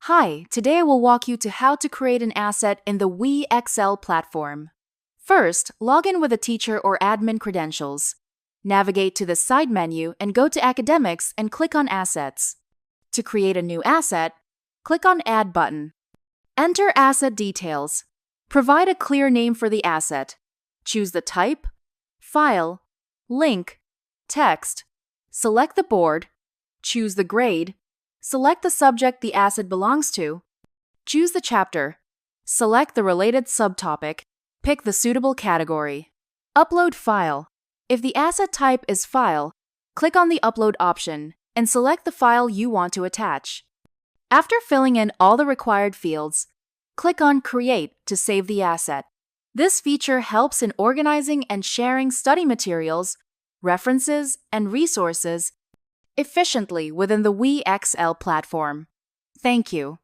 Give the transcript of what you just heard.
Hi, today I will walk you to how to create an asset in the WeExcel platform. First, log in with a teacher or admin credentials. Navigate to the side menu and go to Academics and click on Assets. To create a new asset, click on Add button. Enter asset details. Provide a clear name for the asset. Choose the type, file, link, text. Select the board. Choose the grade. Select the subject the asset belongs to. Choose the chapter. Select the related subtopic. Pick the suitable category. Upload file. If the asset type is file, click on the Upload option and select the file you want to attach. After filling in all the required fields, click on Create to save the asset. This feature helps in organizing and sharing study materials, references, and resources efficiently within the WeExcel platform. Thank you.